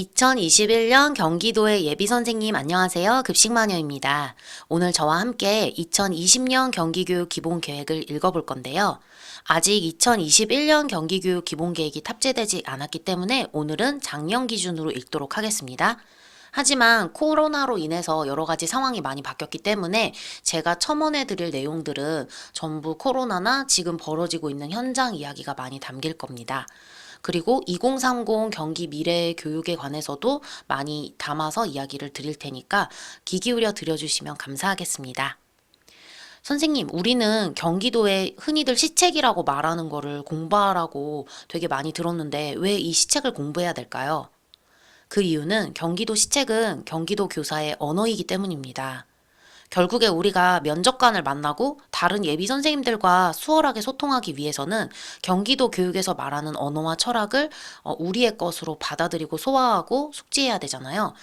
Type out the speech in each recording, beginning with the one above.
2021년 경기도의 예비 선생님 안녕하세요. 급식마녀입니다. 오늘 저와 함께 2020년 경기교육 기본계획을 읽어볼 건데요. 아직 2021년 경기교육 기본계획이 탑재되지 않았기 때문에 오늘은 작년 기준으로 읽도록 하겠습니다. 하지만 코로나로 인해서 여러 가지 상황이 많이 바뀌었기 때문에 제가 첨언해 드릴 내용들은 전부 코로나나 지금 벌어지고 있는 현장 이야기가 많이 담길 겁니다. 그리고 2030 경기 미래 교육에 관해서도 많이 담아서 이야기를 드릴 테니까 귀 기울여 들어주시면 감사하겠습니다. 선생님, 우리는 경기도에 흔히들 시책이라고 말하는 거를 공부하라고 되게 많이 들었는데 왜 이 시책을 공부해야 될까요? 그 이유는 경기도 시책은 경기도 교사의 언어이기 때문입니다. 결국에 우리가 면접관을 만나고 다른 예비 선생님들과 수월하게 소통하기 위해서는 경기도 교육에서 말하는 언어와 철학을 우리의 것으로 받아들이고 소화하고 숙지해야 되잖아요.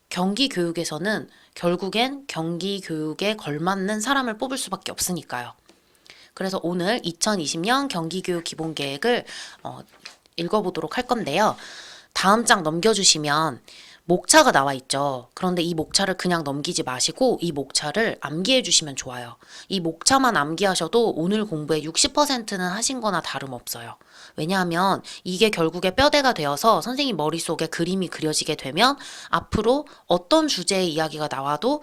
경기 교육에서는 결국엔 경기 교육에 걸맞는 사람을 뽑을 수밖에 없으니까요. 그래서 오늘 2020년 경기교육 기본계획을 읽어보도록 할 건데요. 다음 장 넘겨주시면 목차가 나와 있죠. 그런데 이 목차를 그냥 넘기지 마시고 이 목차를 암기해 주시면 좋아요. 이 목차만 암기하셔도 오늘 공부의 60%는 하신 거나 다름없어요. 왜냐하면 이게 결국에 뼈대가 되어서 선생님 머릿속에 그림이 그려지게 되면 앞으로 어떤 주제의 이야기가 나와도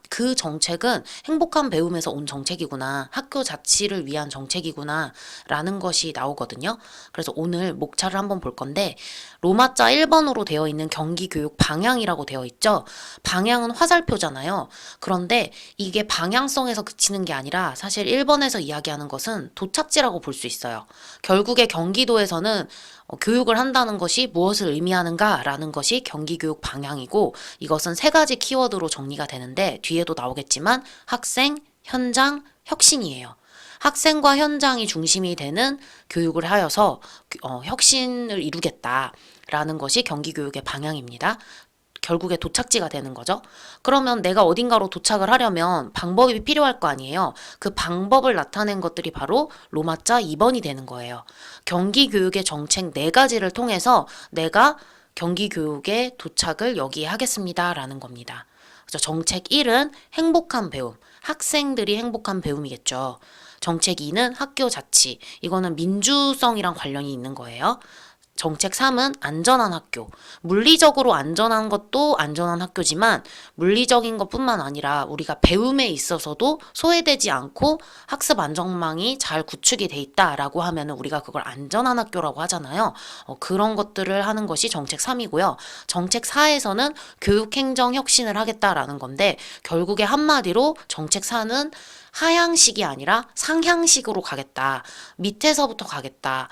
그 정책은 행복한 배움에서 온 정책이구나. 학교 자치를 위한 정책이구나. 라는 것이 나오거든요. 그래서 오늘 목차를 한번 볼 건데 로마자 1번으로 되어 있는 경기교육 방향이라고 되어 있죠. 방향은 화살표잖아요. 그런데 이게 방향성에서 그치는 게 아니라 사실 1번에서 이야기하는 것은 도착지라고 볼 수 있어요. 결국에 경기도에서는 교육을 한다는 것이 무엇을 의미하는가라는 것이 경기교육 방향이고 이것은 세 가지 키워드로 정리가 되는데 뒤에도 나오겠지만 학생, 현장, 혁신이에요. 학생과 현장이 중심이 되는 교육을 하여서 혁신을 이루겠다라는 것이 경기교육의 방향입니다. 결국에 도착지가 되는 거죠. 그러면 내가 어딘가로 도착을 하려면 방법이 필요할 거 아니에요. 그 방법을 나타낸 것들이 바로 로마자 2번이 되는 거예요. 경기교육의 정책 4가지를 통해서 내가 경기교육의 도착을 여기에 하겠습니다라는 겁니다. 그래서 정책 1은 행복한 배움, 학생들이 행복한 배움이겠죠. 정책 2는 학교 자치, 이거는 민주성이랑 관련이 있는 거예요. 정책 3은 안전한 학교. 물리적으로 안전한 것도 안전한 학교지만 물리적인 것뿐만 아니라 우리가 배움에 있어서도 소외되지 않고 학습 안전망이 잘 구축이 돼 있다라고 하면 우리가 그걸 안전한 학교라고 하잖아요. 그런 것들을 하는 것이 정책 3이고요. 정책 4에서는 교육행정 혁신을 하겠다라는 건데 결국에 한마디로 정책 4는 하향식이 아니라 상향식으로 가겠다. 밑에서부터 가겠다.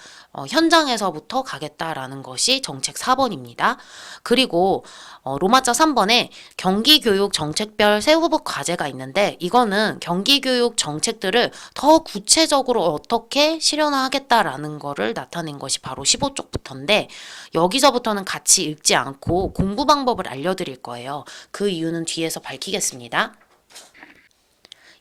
현장에서부터 가겠다라는 것이 정책 4번입니다. 그리고 로마자 3번에 경기교육 정책별 세부적 과제가 있는데 이거는 경기교육 정책들을 더 구체적으로 어떻게 실현하겠다라는 거를 나타낸 것이 바로 15쪽부터인데 여기서부터는 같이 읽지 않고 공부 방법을 알려드릴 거예요. 그 이유는 뒤에서 밝히겠습니다.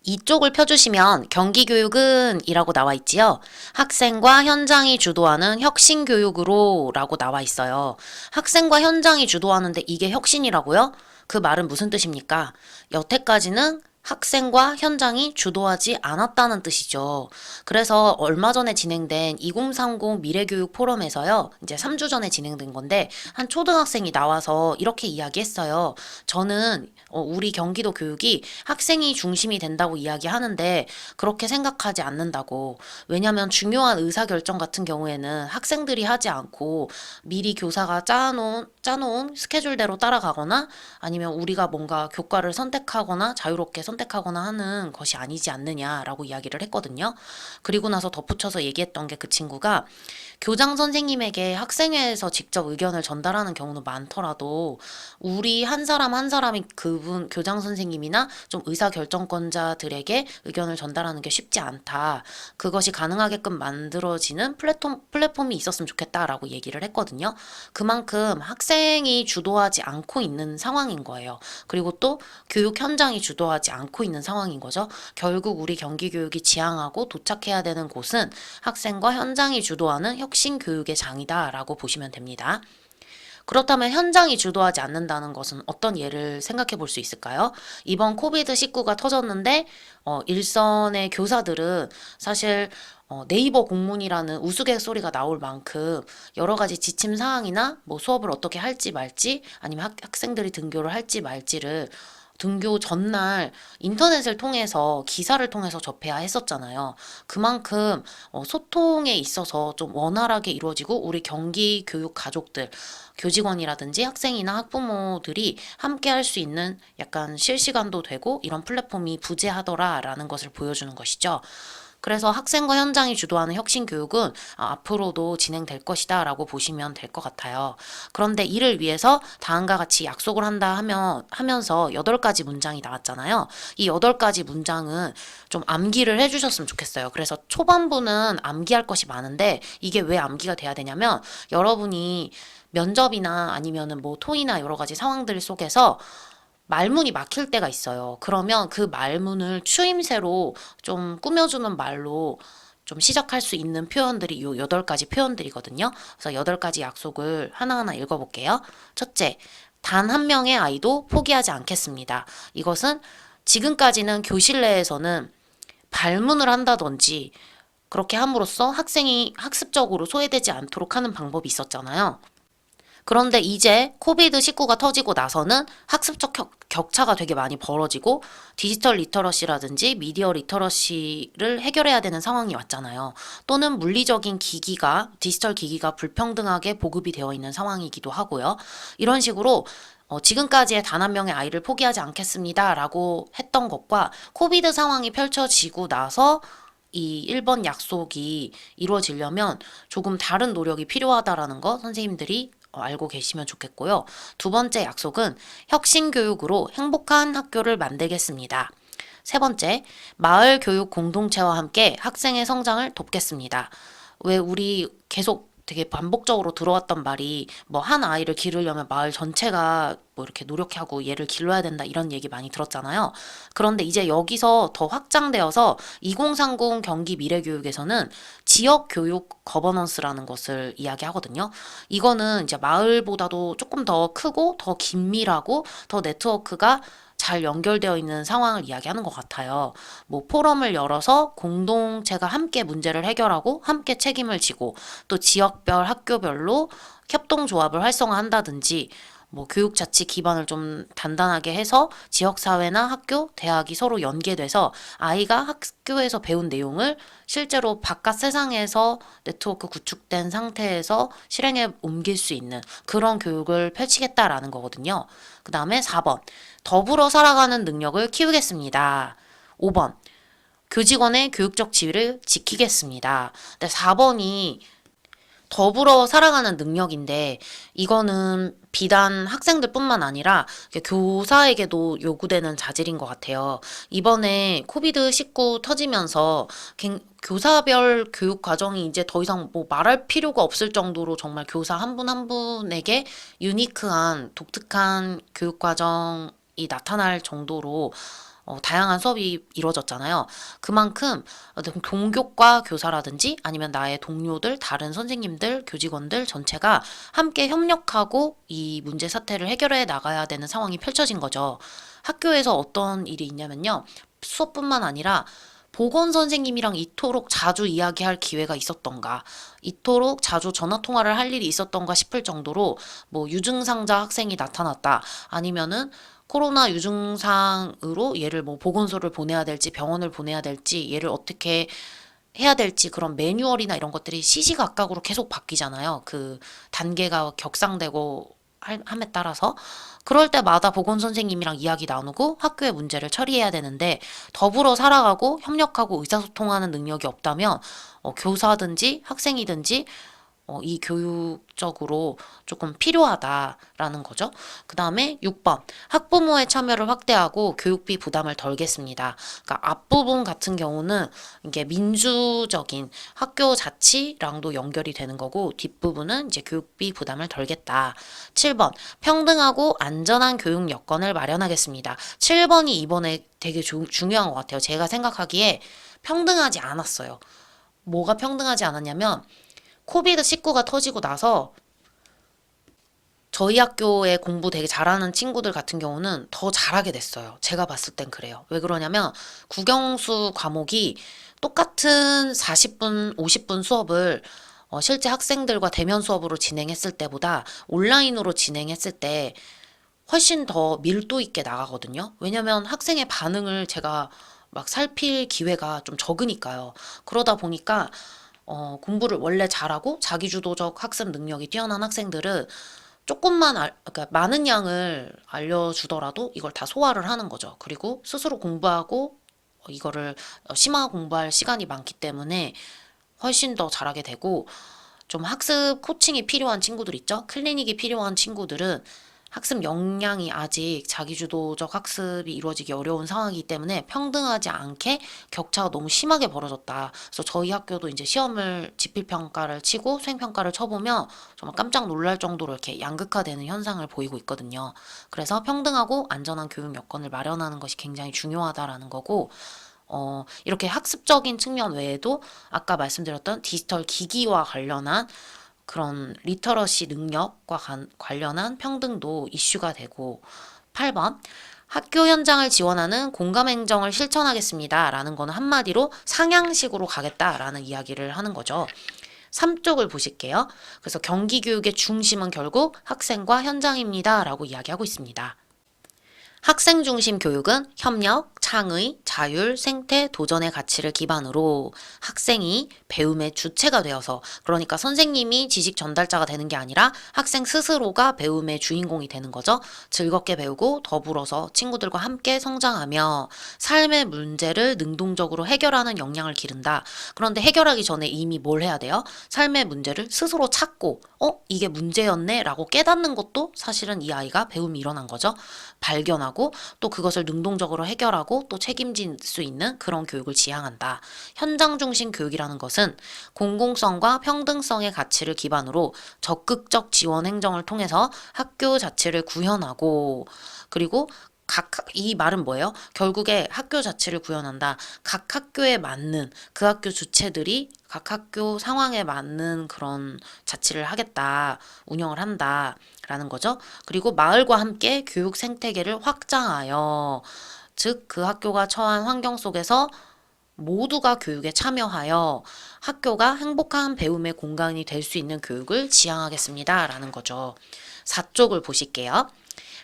이쪽을 펴주시면 경기교육은 이라고 나와 있지요. 학생과 현장이 주도하는 혁신교육으로 라고 나와 있어요. 학생과 현장이 주도하는데 이게 혁신이라고요? 그 말은 무슨 뜻입니까? 여태까지는 학생과 현장이 주도하지 않았다는 뜻이죠. 그래서 얼마 전에 진행된 2030 미래교육 포럼에서요. 이제 3주 전에 진행된 건데 한 초등학생이 나와서 이렇게 이야기했어요. 저는 우리 경기도 교육이 학생이 중심이 된다고 이야기하는데 그렇게 생각하지 않는다고. 왜냐하면 중요한 의사결정 같은 경우에는 학생들이 하지 않고 미리 교사가 짜놓은 스케줄대로 따라가거나 아니면 우리가 뭔가 교과를 선택하거나 자유롭게 선택하거나 하는 것이 아니지 않느냐라고 이야기를 했거든요. 그리고 나서 덧붙여서 얘기했던 게 그 친구가 교장 선생님에게 학생회에서 직접 의견을 전달하는 경우는 많더라도 우리 한 사람 한 사람이 그분 교장 선생님이나 좀 의사결정권자들에게 의견을 전달하는 게 쉽지 않다. 그것이 가능하게끔 만들어지는 플랫폼이 있었으면 좋겠다라고 얘기를 했거든요. 그만큼 학생이 주도하지 않고 있는 상황인 거예요. 그리고 또 교육 현장이 주도하지 않고 있는 상황인 거죠. 결국 우리 경기교육이 지향하고 도착해야 되는 곳은 학생과 현장이 주도하는 혁신교육의 장이다라고 보시면 됩니다. 그렇다면 현장이 주도하지 않는다는 것은 어떤 예를 생각해 볼 수 있을까요? 이번 코비드19가 터졌는데 일선의 교사들은 사실 네이버 공문이라는 우스갯소리가 나올 만큼 여러 가지 지침 사항이나 뭐 수업을 어떻게 할지 말지 아니면 학생들이 등교를 할지 말지를 등교 전날 인터넷을 통해서 기사를 통해서 접해야 했었잖아요. 그만큼 소통에 있어서 좀 원활하게 이루어지고 우리 경기 교육 가족들, 교직원이라든지 학생이나 학부모들이 함께 할 수 있는 약간 실시간도 되고 이런 플랫폼이 부재하더라라는 것을 보여주는 것이죠. 그래서 학생과 현장이 주도하는 혁신 교육은 앞으로도 진행될 것이다 라고 보시면 될 것 같아요. 그런데 이를 위해서 다음과 같이 약속을 한다 하면서 8가지 문장이 나왔잖아요. 이 8가지 문장은 좀 암기를 해주셨으면 좋겠어요. 그래서 초반부는 암기할 것이 많은데 이게 왜 암기가 돼야 되냐면 여러분이 면접이나 아니면은 뭐 토의나 여러 가지 상황들 속에서 말문이 막힐 때가 있어요. 그러면 그 말문을 추임새로 좀 꾸며주는 말로 좀 시작할 수 있는 표현들이 요 8가지 표현들이거든요. 그래서 8가지 약속을 하나하나 읽어볼게요. 첫째, 단 한 명의 아이도 포기하지 않겠습니다. 이것은 지금까지는 교실 내에서는 발문을 한다든지 그렇게 함으로써 학생이 학습적으로 소외되지 않도록 하는 방법이 있었잖아요. 그런데 이제 코비드19가 터지고 나서는 학습적 격차가 되게 많이 벌어지고 디지털 리터러시라든지 미디어 리터러시를 해결해야 되는 상황이 왔잖아요. 또는 물리적인 기기가, 디지털 기기가 불평등하게 보급이 되어 있는 상황이기도 하고요. 이런 식으로 지금까지의 단 한 명의 아이를 포기하지 않겠습니다 라고 했던 것과 코비드 상황이 펼쳐지고 나서 이 1번 약속이 이루어지려면 조금 다른 노력이 필요하다라는 거 선생님들이 알고 계시면 좋겠고요. 두 번째 약속은 혁신교육으로 행복한 학교를 만들겠습니다. 세 번째, 마을 교육 공동체와 함께 학생의 성장을 돕겠습니다. 왜 우리 계속 되게 반복적으로 들어왔던 말이 뭐 한 아이를 기르려면 마을 전체가 뭐 이렇게 노력하고 얘를 길러야 된다 이런 얘기 많이 들었잖아요. 그런데 이제 여기서 더 확장되어서 2030 경기 미래교육에서는 지역 교육 거버넌스라는 것을 이야기하거든요. 이거는 이제 마을보다도 조금 더 크고 더 긴밀하고 더 네트워크가 잘 연결되어 있는 상황을 이야기하는 것 같아요. 뭐 포럼을 열어서 공동체가 함께 문제를 해결하고 함께 책임을 지고 또 지역별 학교별로 협동조합을 활성화한다든지 뭐 교육자치 기반을 좀 단단하게 해서 지역사회나 학교, 대학이 서로 연계돼서 아이가 학교에서 배운 내용을 실제로 바깥 세상에서 네트워크 구축된 상태에서 실행에 옮길 수 있는 그런 교육을 펼치겠다라는 거거든요. 그 다음에 4번, 더불어 살아가는 능력을 키우겠습니다. 5번, 교직원의 교육적 지위를 지키겠습니다. 근데 4번이 더불어 살아가는 능력인데 이거는 비단 학생들뿐만 아니라 교사에게도 요구되는 자질인 것 같아요. 이번에 코비드19 터지면서 교사별 교육 과정이 이제 더 이상 뭐 말할 필요가 없을 정도로 정말 교사 한 분 한 분에게 유니크한 독특한 교육 과정이 나타날 정도로 다양한 수업이 이루어졌잖아요. 그만큼 동교과 교사라든지 아니면 나의 동료들, 다른 선생님들, 교직원들 전체가 함께 협력하고 이 문제 사태를 해결해 나가야 되는 상황이 펼쳐진 거죠. 학교에서 어떤 일이 있냐면요. 수업뿐만 아니라 보건 선생님이랑 이토록 자주 이야기할 기회가 있었던가, 이토록 자주 전화 통화를 할 일이 있었던가 싶을 정도로 뭐 유증상자 학생이 나타났다, 아니면은 코로나 유증상으로 얘를 뭐 보건소를 보내야 될지 병원을 보내야 될지 얘를 어떻게 해야 될지 그런 매뉴얼이나 이런 것들이 시시각각으로 계속 바뀌잖아요. 그 단계가 격상되고 함에 따라서 그럴 때마다 보건 선생님이랑 이야기 나누고 학교의 문제를 처리해야 되는데 더불어 살아가고 협력하고 의사소통하는 능력이 없다면 교사든지 학생이든지 이 교육적으로 조금 필요하다라는 거죠. 그 다음에 6번, 학부모의 참여를 확대하고 교육비 부담을 덜겠습니다. 그러니까 앞부분 같은 경우는 이게 민주적인 학교 자치랑도 연결이 되는 거고 뒷부분은 이제 교육비 부담을 덜겠다. 7번, 평등하고 안전한 교육 여건을 마련하겠습니다. 7번이 이번에 되게 중요한 것 같아요. 제가 생각하기에 평등하지 않았어요. 뭐가 평등하지 않았냐면 코비드19가 터지고 나서 저희 학교에 공부 되게 잘하는 친구들 같은 경우는 더 잘하게 됐어요. 제가 봤을 땐 그래요. 왜 그러냐면 국영수 과목이 똑같은 40분, 50분 수업을 실제 학생들과 대면 수업으로 진행했을 때보다 온라인으로 진행했을 때 훨씬 더 밀도 있게 나가거든요. 왜냐면 학생의 반응을 제가 막 살필 기회가 좀 적으니까요. 그러다 보니까 공부를 원래 잘하고 자기주도적 학습 능력이 뛰어난 학생들은 그러니까 많은 양을 알려주더라도 이걸 다 소화를 하는 거죠. 그리고 스스로 공부하고 이거를 심화 공부할 시간이 많기 때문에 훨씬 더 잘하게 되고, 좀 학습 코칭이 필요한 친구들 있죠? 클리닉이 필요한 친구들은 학습 역량이 아직 자기주도적 학습이 이루어지기 어려운 상황이기 때문에 평등하지 않게 격차가 너무 심하게 벌어졌다. 그래서 저희 학교도 이제 시험을 지필평가를 치고 수행평가를 쳐보면 정말 깜짝 놀랄 정도로 이렇게 양극화되는 현상을 보이고 있거든요. 그래서 평등하고 안전한 교육 여건을 마련하는 것이 굉장히 중요하다라는 거고, 이렇게 학습적인 측면 외에도 아까 말씀드렸던 디지털 기기와 관련한 그런 리터러시 능력과 관련한 평등도 이슈가 되고, 8번 학교 현장을 지원하는 공감 행정을 실천하겠습니다 라는 거는 한마디로 상향식으로 가겠다라는 이야기를 하는 거죠. 3쪽을 보실게요. 그래서 경기교육의 중심은 결국 학생과 현장입니다 라고 이야기하고 있습니다. 학생 중심 교육은 협력, 창의, 자율, 생태, 도전의 가치를 기반으로 학생이 배움의 주체가 되어서, 그러니까 선생님이 지식 전달자가 되는 게 아니라 학생 스스로가 배움의 주인공이 되는 거죠. 즐겁게 배우고 더불어서 친구들과 함께 성장하며 삶의 문제를 능동적으로 해결하는 역량을 기른다. 그런데 해결하기 전에 이미 뭘 해야 돼요? 삶의 문제를 스스로 찾고 이게 문제였네 라고 깨닫는 것도 사실은 이 아이가 배움이 일어난 거죠. 발견하고 또 그것을 능동적으로 해결하고 또 책임질 수 있는 그런 교육을 지향한다. 현장 중심 교육이라는 것은 공공성과 평등성의 가치를 기반으로 적극적 지원 행정을 통해서 학교 자체를 구현하고, 그리고 이 말은 뭐예요? 결국에 학교 자체를 구현한다. 각 학교에 맞는 그 학교 주체들이 각 학교 상황에 맞는 그런 자치를 하겠다, 운영을 한다 라는 거죠. 그리고 마을과 함께 교육 생태계를 확장하여, 즉 그 학교가 처한 환경 속에서 모두가 교육에 참여하여 학교가 행복한 배움의 공간이 될 수 있는 교육을 지향하겠습니다 라는 거죠. 4쪽을 보실게요.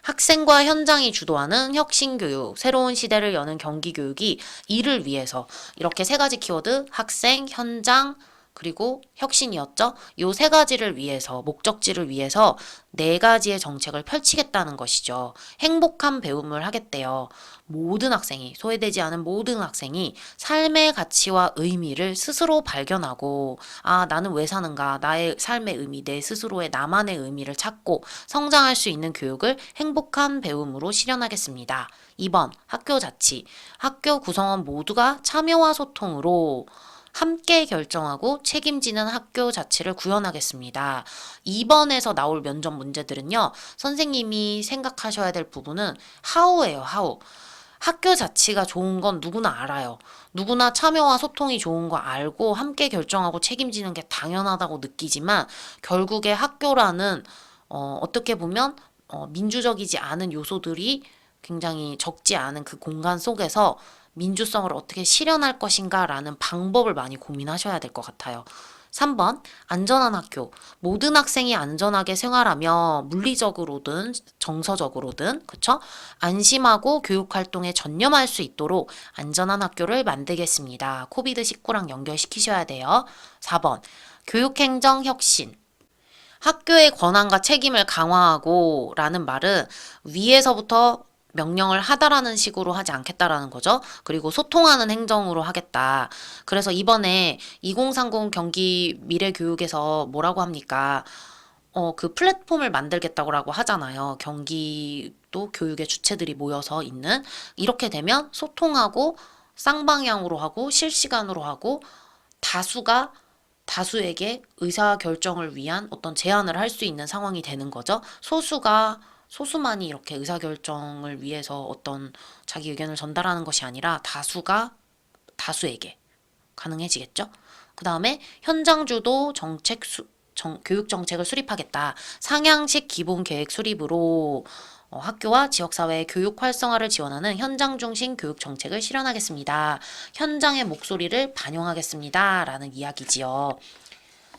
학생과 현장이 주도하는 혁신교육, 새로운 시대를 여는 경기교육이 이를 위해서, 이렇게 세 가지 키워드, 학생, 현장, 그리고 혁신이었죠. 요 세 가지를 위해서, 목적지를 위해서 네 가지의 정책을 펼치겠다는 것이죠. 행복한 배움을 하겠대요. 모든 학생이, 소외되지 않은 모든 학생이 삶의 가치와 의미를 스스로 발견하고, 나는 왜 사는가, 나의 삶의 의미, 내 스스로의 나만의 의미를 찾고 성장할 수 있는 교육을 행복한 배움으로 실현하겠습니다. 2번, 학교 자치. 학교 구성원 모두가 참여와 소통으로 함께 결정하고 책임지는 학교 자체를 구현하겠습니다. 2번에서 나올 면접 문제들은요, 선생님이 생각하셔야 될 부분은 how예요, how. 학교 자치가 좋은 건 누구나 알아요. 누구나 참여와 소통이 좋은 거 알고 함께 결정하고 책임지는 게 당연하다고 느끼지만, 결국에 학교라는 어떻게 보면 민주적이지 않은 요소들이 굉장히 적지 않은 그 공간 속에서 민주성을 어떻게 실현할 것인가 라는 방법을 많이 고민하셔야 될 것 같아요. 3번, 안전한 학교. 모든 학생이 안전하게 생활하며 물리적으로든 정서적으로든, 그쵸? 안심하고 교육활동에 전념할 수 있도록 안전한 학교를 만들겠습니다. 코비드19랑 연결시키셔야 돼요. 4번, 교육행정 혁신. 학교의 권한과 책임을 강화하고 라는 말은 위에서부터 명령을 하다라는 식으로 하지 않겠다라는 거죠. 그리고 소통하는 행정으로 하겠다. 그래서 이번에 2030 경기 미래교육에서 뭐라고 합니까? 그 플랫폼을 만들겠다고 하잖아요. 경기도 교육의 주체들이 모여서 있는. 이렇게 되면 소통하고 쌍방향으로 하고 실시간으로 하고 다수에게 의사결정을 위한 어떤 제안을 할 수 있는 상황이 되는 거죠. 소수만이 이렇게 의사결정을 위해서 어떤 자기 의견을 전달하는 것이 아니라 다수가 다수에게 가능해지겠죠. 그 다음에 현장주도 교육 정책을 수립하겠다. 상향식 기본 계획 수립으로 학교와 지역사회의 교육 활성화를 지원하는 현장 중심 교육 정책을 실현하겠습니다. 현장의 목소리를 반영하겠습니다. 라는 이야기지요.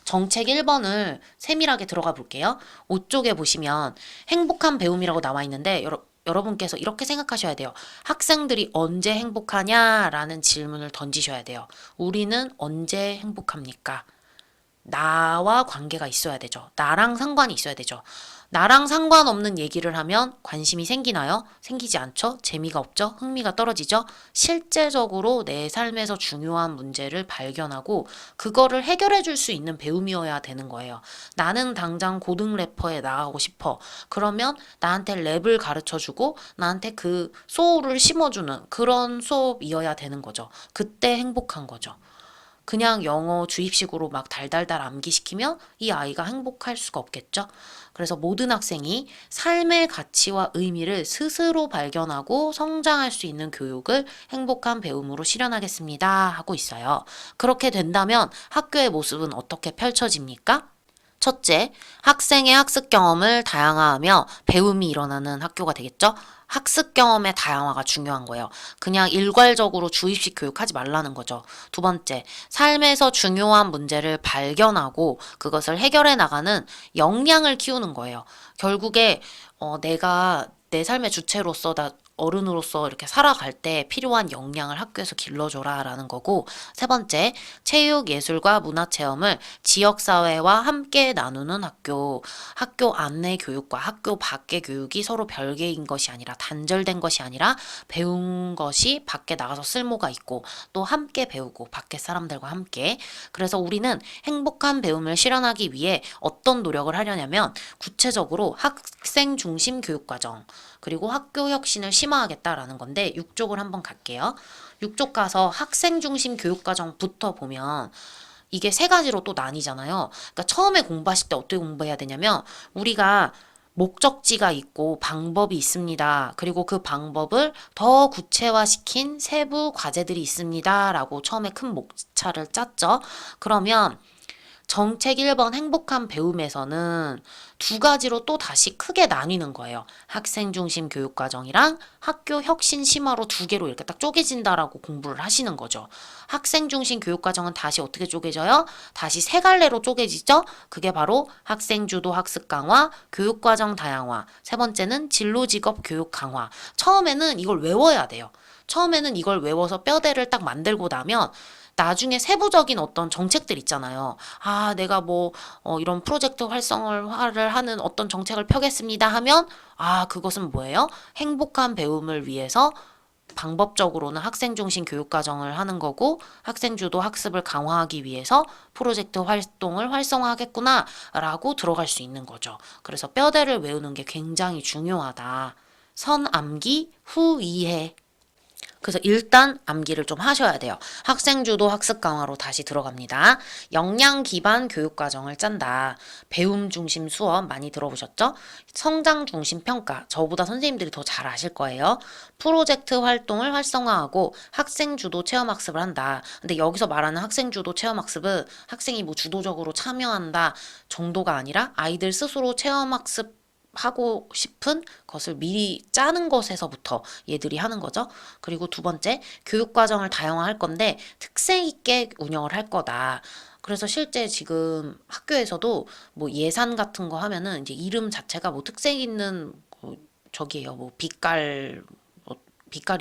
정책 1번을 세밀하게 들어가 볼게요. 5쪽에 보시면 행복한 배움이라고 나와 있는데 여러분께서 이렇게 생각하셔야 돼요. 학생들이 언제 행복하냐라는 질문을 던지셔야 돼요. 우리는 언제 행복합니까? 나와 관계가 있어야 되죠. 나랑 상관이 있어야 되죠. 나랑 상관없는 얘기를 하면 관심이 생기나요? 생기지 않죠? 재미가 없죠? 흥미가 떨어지죠? 실제적으로 내 삶에서 중요한 문제를 발견하고 그거를 해결해 줄 수 있는 배움이어야 되는 거예요. 나는 당장 고등 래퍼에 나가고 싶어. 그러면 나한테 랩을 가르쳐 주고 나한테 그 소울을 심어주는 그런 수업이어야 되는 거죠. 그때 행복한 거죠. 그냥 영어 주입식으로 막 달달달 암기시키면 이 아이가 행복할 수가 없겠죠. 그래서 모든 학생이 삶의 가치와 의미를 스스로 발견하고 성장할 수 있는 교육을 행복한 배움으로 실현하겠습니다 하고 있어요. 그렇게 된다면 학교의 모습은 어떻게 펼쳐집니까? 첫째, 학생의 학습 경험을 다양화하며 배움이 일어나는 학교가 되겠죠? 학습 경험의 다양화가 중요한 거예요. 그냥 일괄적으로 주입식 교육하지 말라는 거죠. 두 번째, 삶에서 중요한 문제를 발견하고 그것을 해결해 나가는 역량을 키우는 거예요. 결국에 내가 내 삶의 주체로서 어른으로서 이렇게 살아갈 때 필요한 역량을 학교에서 길러줘라 라는 거고, 세 번째, 체육, 예술과 문화체험을 지역사회와 함께 나누는 학교 안내 교육과 학교 밖의 교육이 서로 별개인 것이 아니라 단절된 것이 아니라 배운 것이 밖에 나가서 쓸모가 있고 또 함께 배우고 밖에 사람들과 함께. 그래서 우리는 행복한 배움을 실현하기 위해 어떤 노력을 하려냐면 구체적으로 학생 중심 교육과정 그리고 학교 혁신을 심화하겠다라는 건데 6쪽을 한번 갈게요. 6쪽 가서 학생 중심 교육과정부터 보면 이게 세 가지로 또 나뉘잖아요. 그러니까 처음에 공부하실 때 어떻게 공부해야 되냐면 우리가 목적지가 있고 방법이 있습니다. 그리고 그 방법을 더 구체화시킨 세부 과제들이 있습니다. 라고 처음에 큰 목차를 짰죠. 그러면 정책 1번 행복한 배움에서는 두 가지로 또 다시 크게 나뉘는 거예요. 학생 중심 교육과정이랑 학교 혁신 심화로 두 개로 이렇게 딱 쪼개진다라고 공부를 하시는 거죠. 학생 중심 교육과정은 다시 어떻게 쪼개져요? 다시 세 갈래로 쪼개지죠? 그게 바로 학생 주도 학습 강화, 교육과정 다양화, 세 번째는 진로 직업 교육 강화. 처음에는 이걸 외워야 돼요. 처음에는 이걸 외워서 뼈대를 딱 만들고 나면 나중에 세부적인 어떤 정책들 있잖아요. 내가 이런 프로젝트 활성화를 하는 어떤 정책을 펴겠습니다 하면, 그것은 뭐예요? 행복한 배움을 위해서 방법적으로는 학생 중심 교육과정을 하는 거고, 학생 주도 학습을 강화하기 위해서 프로젝트 활동을 활성화하겠구나, 라고 들어갈 수 있는 거죠. 그래서 뼈대를 외우는 게 굉장히 중요하다. 선 암기, 후 이해. 그래서 일단 암기를 좀 하셔야 돼요. 학생 주도 학습 강화로 다시 들어갑니다. 역량 기반 교육 과정을 짠다. 배움 중심 수업 많이 들어보셨죠? 성장 중심 평가. 저보다 선생님들이 더 잘 아실 거예요. 프로젝트 활동을 활성화하고 학생 주도 체험 학습을 한다. 근데 여기서 말하는 학생 주도 체험 학습은 학생이 주도적으로 참여한다 정도가 아니라 아이들 스스로 체험 학습 하고 싶은 것을 미리 짜는 것에서부터 얘들이 하는 거죠. 그리고 두 번째, 교육과정을 다양화할 건데 특색 있게 운영을 할 거다. 그래서 실제 지금 학교에서도 예산 같은 거 하면은 이제 이름 자체가 특색 있는 빛깔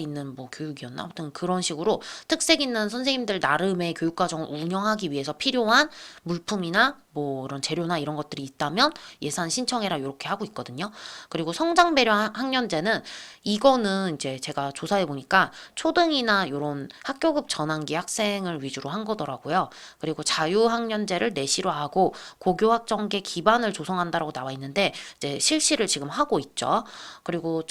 있는 교육이었나? 아무튼 그런 식으로 특색 있는 선생님들 나름의 교육과정을 운영하기 위해서 필요한 물품이나 이런 재료나 이런 것들이 있다면 예산 신청해라 이렇게 하고 있거든요. 그리고 성장 배려 학년제는 이거는 이제 제가 조사해 보니까 초등이나 이런 학교급 전환기 학생을 위주로 한 거더라고요. 그리고 자유학년제를 내시로 하고 고교학점계 기반을 조성한다라고 나와 있는데 이제 실시를 지금 하고 있죠. 그리고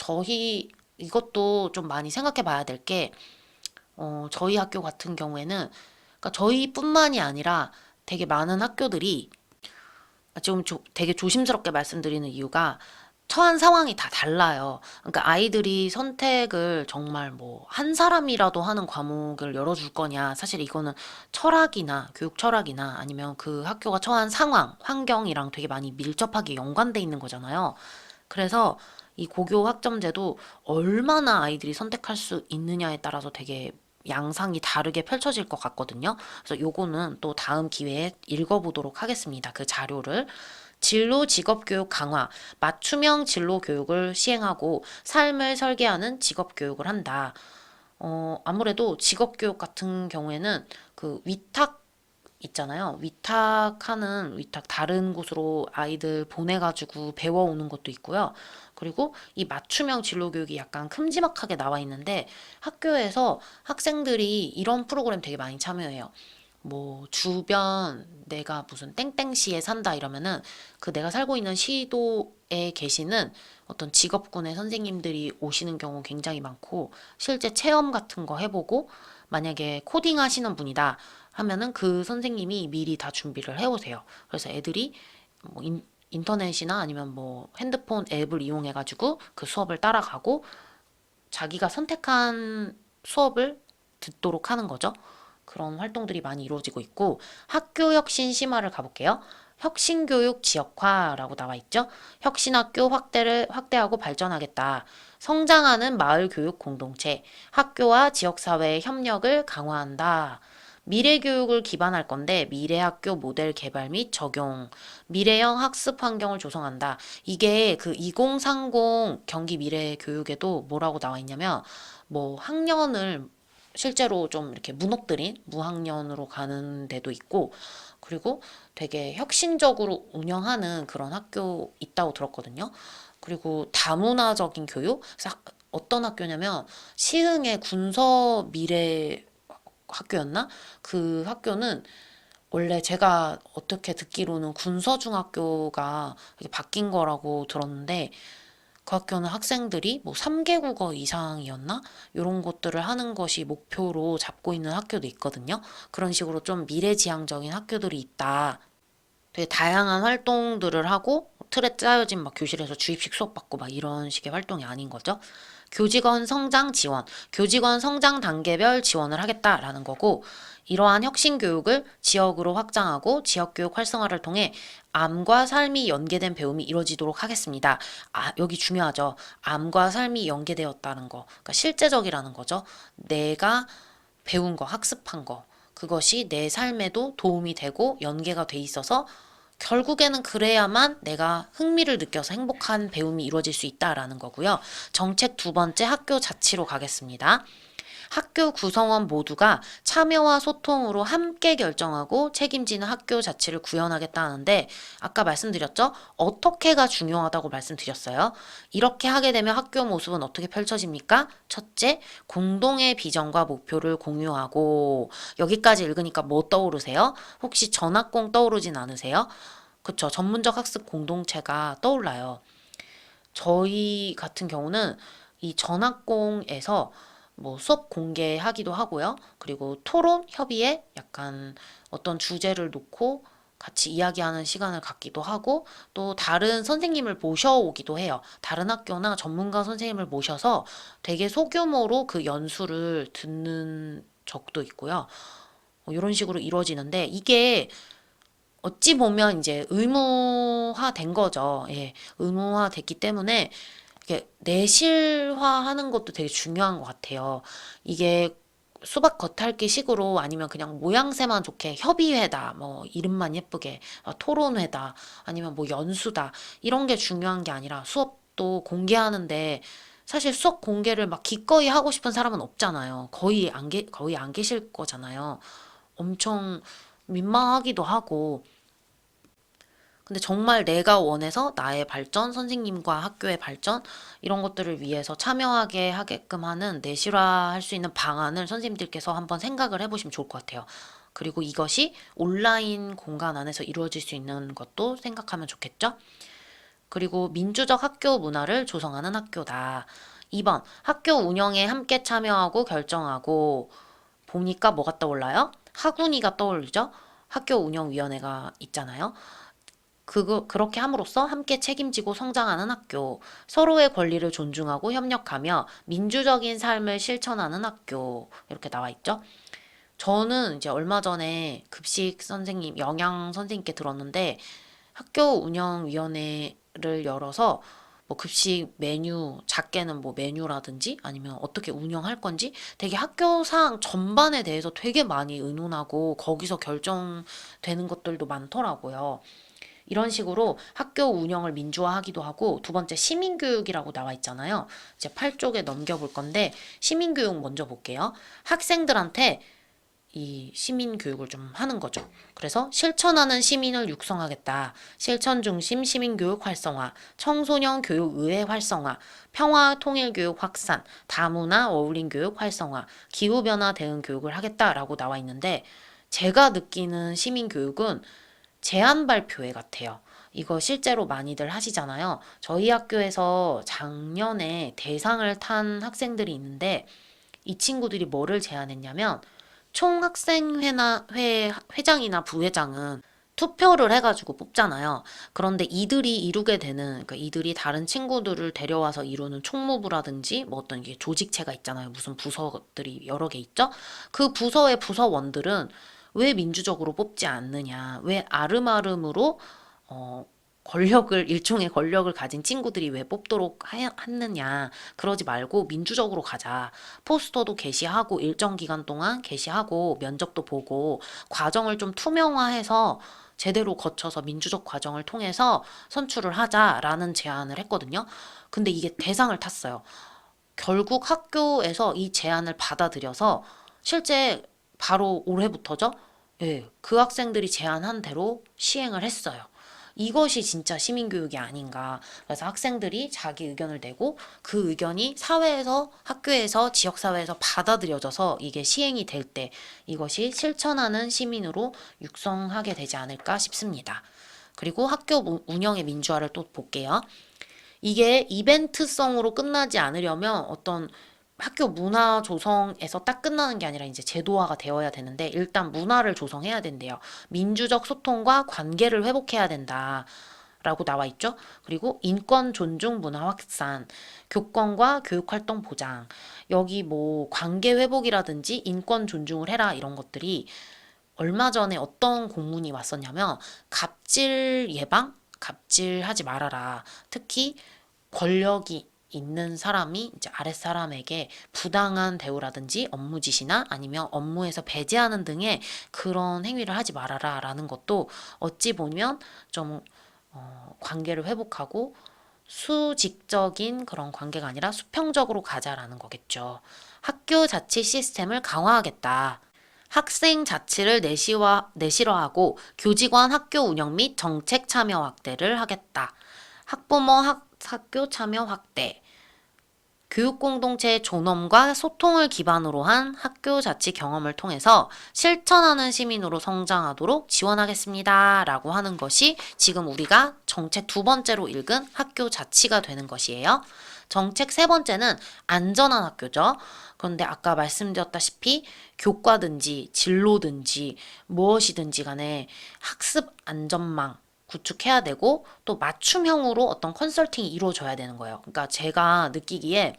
이것도 좀 많이 생각해 봐야 될 게, 저희 학교 같은 경우에는, 그러니까 저희뿐만이 아니라 되게 많은 학교들이, 지금 되게 조심스럽게 말씀드리는 이유가, 처한 상황이 다 달라요. 그러니까 아이들이 선택을 정말 뭐 한 사람이라도 하는 과목을 열어줄 거냐. 사실 이거는 철학이나 교육 철학이나 아니면 그 학교가 처한 상황, 환경이랑 되게 많이 밀접하게 연관돼 있는 거잖아요. 그래서 이 고교 학점제도 얼마나 아이들이 선택할 수 있느냐에 따라서 되게 양상이 다르게 펼쳐질 것 같거든요. 그래서 요거는 또 다음 기회에 읽어보도록 하겠습니다. 그 자료를. 진로 직업교육 강화, 맞춤형 진로 교육을 시행하고 삶을 설계하는 직업교육을 한다. 아무래도 직업교육 같은 경우에는 그 위탁 있잖아요. 위탁 다른 곳으로 아이들 보내가지고 배워오는 것도 있고요. 그리고 이 맞춤형 진로 교육이 약간 큼지막하게 나와 있는데 학교에서 학생들이 이런 프로그램 되게 많이 참여해요. 뭐 주변 내가 무슨 땡땡시에 산다 이러면은 그 내가 살고 있는 시도에 계시는 어떤 직업군의 선생님들이 오시는 경우 굉장히 많고 실제 체험 같은 거 해보고 만약에 코딩 하시는 분이다 하면은 그 선생님이 미리 다 준비를 해오세요. 그래서 애들이 뭐 인터넷이나 아니면 뭐 핸드폰 앱을 이용해가지고 그 수업을 따라가고 자기가 선택한 수업을 듣도록 하는 거죠. 그런 활동들이 많이 이루어지고 있고 학교 혁신 심화를 가볼게요. 혁신교육 지역화라고 나와 있죠. 혁신학교 확대하고 발전하겠다. 성장하는 마을교육 공동체, 학교와 지역사회의 협력을 강화한다. 미래교육을 기반할 건데 미래학교 모델 개발 및 적용, 미래형 학습 환경을 조성한다. 이게 그 2030 경기 미래교육에도 뭐라고 나와 있냐면 뭐 학년을 실제로 좀 이렇게 무너뜨린 무학년으로 가는 데도 있고 그리고 되게 혁신적으로 운영하는 그런 학교 있다고 들었거든요. 그리고 다문화적인 교육? 어떤 학교냐면 시흥의 군서 미래 학교였나? 그 학교는 원래 제가 어떻게 듣기로는 군서중학교가 이렇게 바뀐 거라고 들었는데 그 학교는 학생들이 뭐 3개 국어 이상이었나? 이런 것들을 하는 것이 목표로 잡고 있는 학교도 있거든요. 그런 식으로 좀 미래지향적인 학교들이 있다. 되게 다양한 활동들을 하고 틀에 짜여진 막 교실에서 주입식 수업 받고 막 이런 식의 활동이 아닌 거죠. 교직원 성장 지원, 교직원 성장 단계별 지원을 하겠다라는 거고 이러한 혁신 교육을 지역으로 확장하고 지역 교육 활성화를 통해 암과 삶이 연계된 배움이 이루어지도록 하겠습니다. 여기 중요하죠. 암과 삶이 연계되었다는 거. 그러니까 실제적이라는 거죠. 내가 배운 거, 학습한 거. 그것이 내 삶에도 도움이 되고 연계가 돼 있어서 결국에는 그래야만 내가 흥미를 느껴서 행복한 배움이 이루어질 수 있다라는 거고요. 정책 두 번째 학교 자치로 가겠습니다. 학교 구성원 모두가 참여와 소통으로 함께 결정하고 책임지는 학교 자치를 구현하겠다 하는데 아까 말씀드렸죠? 어떻게가 중요하다고 말씀드렸어요. 이렇게 하게 되면 학교 모습은 어떻게 펼쳐집니까? 첫째, 공동의 비전과 목표를 공유하고 여기까지 읽으니까 뭐 떠오르세요? 혹시 전학공 떠오르진 않으세요? 그쵸. 전문적 학습 공동체가 떠올라요. 저희 같은 경우는 이 전학공에서 뭐 수업 공개하기도 하고요. 그리고 토론 협의에 약간 어떤 주제를 놓고 같이 이야기하는 시간을 갖기도 하고 또 다른 선생님을 모셔오기도 해요. 다른 학교나 전문가 선생님을 모셔서 되게 소규모로 그 연수를 듣는 적도 있고요. 이런 식으로 이루어지는데 이게 어찌 보면 이제 의무화된 거죠. 예, 의무화됐기 때문에 이게 내실화하는 것도 되게 중요한 것 같아요. 이게 수박 겉핥기 식으로 아니면 그냥 모양새만 좋게 협의회다, 뭐 이름만 예쁘게 토론회다, 아니면 뭐 연수다 이런 게 중요한 게 아니라 수업도 공개하는데 사실 수업 공개를 막 기꺼이 하고 싶은 사람은 없잖아요. 거의 안 계실 거잖아요. 엄청 민망하기도 하고 근데 정말 내가 원해서 나의 발전, 선생님과 학교의 발전 이런 것들을 위해서 참여하게 하게끔 하는 내실화할 수 있는 방안을 선생님들께서 한번 생각을 해보시면 좋을 것 같아요. 그리고 이것이 온라인 공간 안에서 이루어질 수 있는 것도 생각하면 좋겠죠? 그리고 민주적 학교 문화를 조성하는 학교다. 2번, 학교 운영에 함께 참여하고 결정하고 보니까 뭐가 떠올라요? 학운위가 떠오르죠? 학교 운영위원회가 있잖아요. 그렇게 함으로써 함께 책임지고 성장하는 학교, 서로의 권리를 존중하고 협력하며 민주적인 삶을 실천하는 학교, 이렇게 나와 있죠. 저는 이제 얼마 전에 급식 선생님, 영양 선생님께 들었는데 학교 운영위원회를 열어서 뭐 급식 메뉴, 작게는 뭐 메뉴라든지 아니면 어떻게 운영할 건지 되게 학교 사항 전반에 대해서 되게 많이 의논하고 거기서 결정되는 것들도 많더라고요. 이런 식으로 학교 운영을 민주화하기도 하고 두 번째 시민교육이라고 나와 있잖아요. 이제 8쪽에 넘겨볼 건데 시민교육 먼저 볼게요. 학생들한테 이 시민 교육을 좀 하는 거죠. 그래서 실천하는 시민을 육성하겠다. 실천 중심 시민 교육 활성화, 청소년 교육 의회 활성화, 평화 통일 교육 확산, 다문화 어울림 교육 활성화, 기후 변화 대응 교육을 하겠다라고 나와 있는데 제가 느끼는 시민 교육은 제안 발표회 같아요. 이거 실제로 많이들 하시잖아요. 저희 학교에서 작년에 대상을 탄 학생들이 있는데 이 친구들이 뭐를 제안했냐면 회장이나 부회장은 투표를 해가지고 뽑잖아요. 그런데 이들이 이루게 되는, 그러니까 이들이 다른 친구들을 데려와서 이루는 총무부라든지 뭐 어떤 게 조직체가 있잖아요. 무슨 부서들이 여러 개 있죠? 그 부서의 부서원들은 왜 민주적으로 뽑지 않느냐, 왜 아름아름으로 일종의 권력을 가진 친구들이 왜 뽑도록 했느냐. 그러지 말고 민주적으로 가자. 포스터도 게시하고 일정 기간 동안 게시하고 면접도 보고 과정을 좀 투명화해서 제대로 거쳐서 민주적 과정을 통해서 선출을 하자라는 제안을 했거든요. 근데 이게 대상을 탔어요. 결국 학교에서 이 제안을 받아들여서 실제 바로 올해부터죠? 예, 그 학생들이 제안한 대로 시행을 했어요. 이것이 진짜 시민교육이 아닌가. 그래서 학생들이 자기 의견을 내고 그 의견이 사회에서, 학교에서, 지역사회에서 받아들여져서 이게 시행이 될 때 이것이 실천하는 시민으로 육성하게 되지 않을까 싶습니다. 그리고 학교 운영의 민주화를 또 볼게요. 이게 이벤트성으로 끝나지 않으려면 어떤 학교 문화 조성에서 딱 끝나는 게 아니라 이제 제도화가 되어야 되는데 일단 문화를 조성해야 된대요. 민주적 소통과 관계를 회복해야 된다. 라고 나와 있죠. 그리고 인권 존중 문화 확산, 교권과 교육활동 보장, 여기 뭐 관계 회복이라든지 인권 존중을 해라 이런 것들이 얼마 전에 어떤 공문이 왔었냐면 갑질 예방? 갑질하지 말아라. 특히 권력이 있는 사람이 이제 아랫사람에게 부당한 대우라든지 업무 지시나 아니면 업무에서 배제하는 등의 그런 행위를 하지 말아라 라는 것도 어찌 보면 좀 관계를 회복하고 수직적인 그런 관계가 아니라 수평적으로 가자라는 거겠죠. 학교 자치 시스템을 강화하겠다. 학생 자치를 내실화하고 교직원 학교 운영 및 정책 참여 확대를 하겠다. 학교 참여 확대. 교육 공동체의 존엄과 소통을 기반으로 한 학교 자치 경험을 통해서 실천하는 시민으로 성장하도록 지원하겠습니다. 라고 하는 것이 지금 우리가 정책 두 번째로 읽은 학교 자치가 되는 것이에요. 정책 세 번째는 안전한 학교죠. 그런데 아까 말씀드렸다시피 교과든지 진로든지 무엇이든지 간에 학습 안전망 구축해야 되고 또 맞춤형으로 어떤 컨설팅이 이루어져야 되는 거예요. 그러니까 제가 느끼기에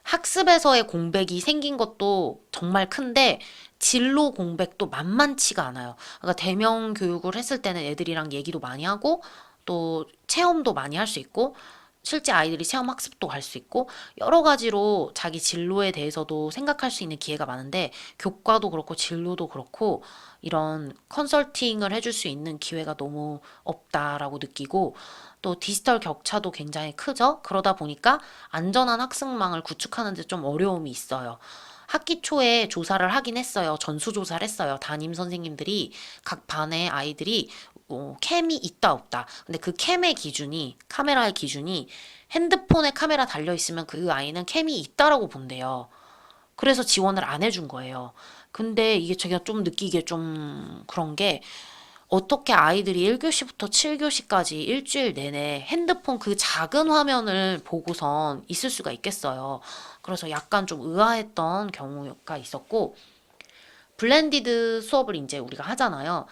학습에서의 공백이 생긴 것도 정말 큰데 진로 공백도 만만치가 않아요. 그러니까 대면 교육을 했을 때는 애들이랑 얘기도 많이 하고 또 체험도 많이 할 수 있고 실제 아이들이 체험 학습도 갈 수 있고 여러 가지로 자기 진로에 대해서도 생각할 수 있는 기회가 많은데 교과도 그렇고 진로도 그렇고 이런 컨설팅을 해줄 수 있는 기회가 너무 없다라고 느끼고 또 디지털 격차도 굉장히 크죠. 그러다 보니까 안전한 학습망을 구축하는 데 좀 어려움이 있어요. 학기 초에 조사를 하긴 했어요. 전수조사를 했어요. 담임 선생님들이 각 반의 아이들이 캠이 있다 없다. 근데 그 카메라의 기준이 핸드폰에 카메라 달려 있으면 그 아이는 캠이 있다라고 본대요. 그래서 지원을 안 해준 거예요. 근데 이게 제가 좀 느끼기에 좀 그런 게 어떻게 아이들이 1교시부터 7교시까지 일주일 내내 핸드폰 그 작은 화면을 보고선 있을 수가 있겠어요. 그래서 약간 좀 의아했던 경우가 있었고 블렌디드 수업을 이제 우리가 하잖아요.